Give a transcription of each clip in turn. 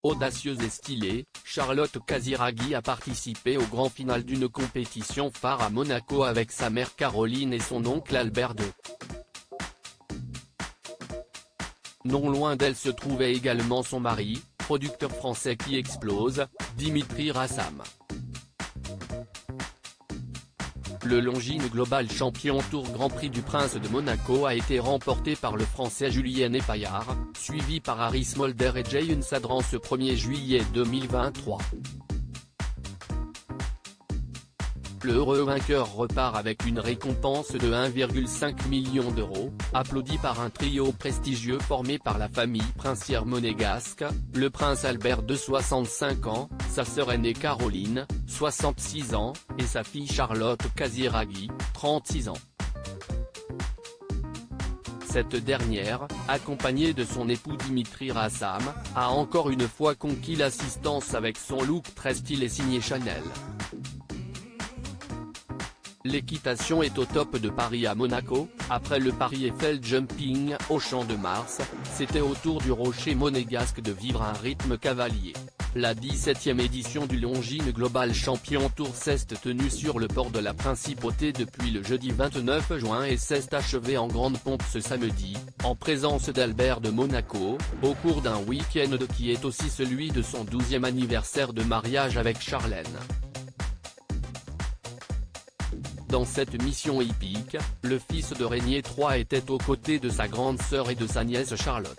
Audacieuse et stylée, Charlotte Casiraghi a participé au grand final d'une compétition phare à Monaco avec sa mère Caroline et son oncle Albert II. Non loin d'elle se trouvait également son mari, producteur français qui explose, Dimitri Rassam. Le Longines Global Champion Tour Grand Prix du Prince de Monaco a été remporté par le Français Julien Epaillard, suivi par Harry Smolder et Jayun Sadran ce 1er juillet 2023. Le heureux vainqueur repart avec une récompense de 1,5 million d'euros, applaudi par un trio prestigieux formé par la famille princière monégasque, le prince Albert de 65 ans, sa sœur aînée Caroline, 66 ans, et sa fille Charlotte Casiraghi, 36 ans. Cette dernière, accompagnée de son époux Dimitri Rassam, a encore une fois conquis l'assistance avec son look très stylé signé Chanel. L'équitation est au top de Paris à Monaco. Après le Paris Eiffel Jumping au Champ de Mars, c'était au tour du rocher monégasque de vivre un rythme cavalier. La 17e édition du Longines Global Champion Tour s'est tenue sur le port de la Principauté depuis le jeudi 29 juin et s'est achevée en grande pompe ce samedi, en présence d'Albert de Monaco, au cours d'un week-end qui est aussi celui de son 12e anniversaire de mariage avec Charlène. Dans cette mission épique, le fils de Régnier III était aux côtés de sa grande sœur et de sa nièce Charlotte.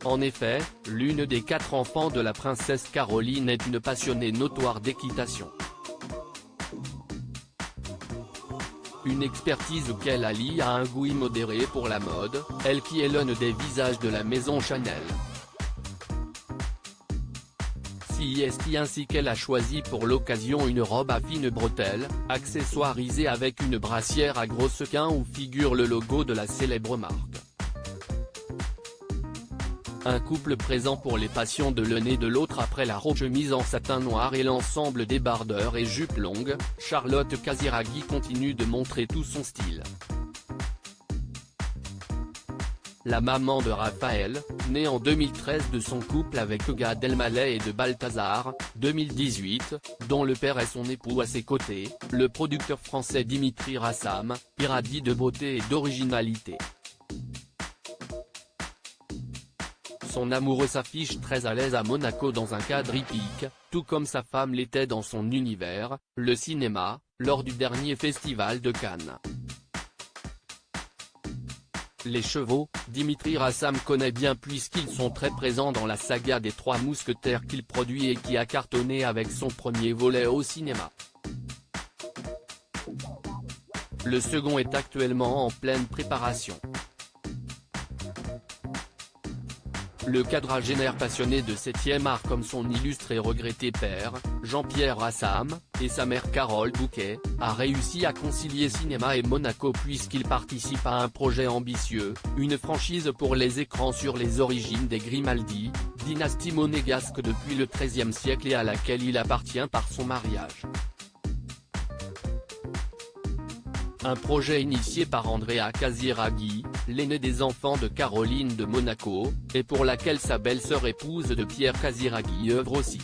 En effet, l'une des 4 enfants de la princesse Caroline est une passionnée notoire d'équitation. Une expertise qu'elle allie à un goût immodéré pour la mode, elle qui est l'un des visages de la maison Chanel. C'est ainsi qu'elle a choisi pour l'occasion une robe à fines bretelles, accessoirisée avec une brassière à gros sequins où figure le logo de la célèbre marque. Un couple présent pour les passions de l'un et de l'autre après la robe chemise en satin noir et l'ensemble débardeur et jupe longue, Charlotte Casiraghi continue de montrer tout son style. La maman de Raphaël, née en 2013 de son couple avec Gad Elmaleh et de Balthazar, 2018, dont le père est son époux à ses côtés, le producteur français Dimitri Rassam, irradie de beauté et d'originalité. Son amoureux s'affiche très à l'aise à Monaco dans un cadre hippique, tout comme sa femme l'était dans son univers, le cinéma, lors du dernier festival de Cannes. Les chevaux, Dimitri Rassam connaît bien puisqu'ils sont très présents dans la saga des 3 mousquetaires qu'il produit et qui a cartonné avec son premier volet au cinéma. Le second est actuellement en pleine préparation. Le quadragénaire passionné de 7e art comme son illustre et regretté père, Jean-Pierre Rassam, et sa mère Carole Bouquet, a réussi à concilier cinéma et Monaco puisqu'il participe à un projet ambitieux, une franchise pour les écrans sur les origines des Grimaldi, dynastie monégasque depuis le XIIIe siècle et à laquelle il appartient par son mariage. Un projet initié par Andrea Casiraghi, l'aîné des enfants de Caroline de Monaco, et pour laquelle sa belle-sœur épouse de Pierre Casiraghi œuvre aussi.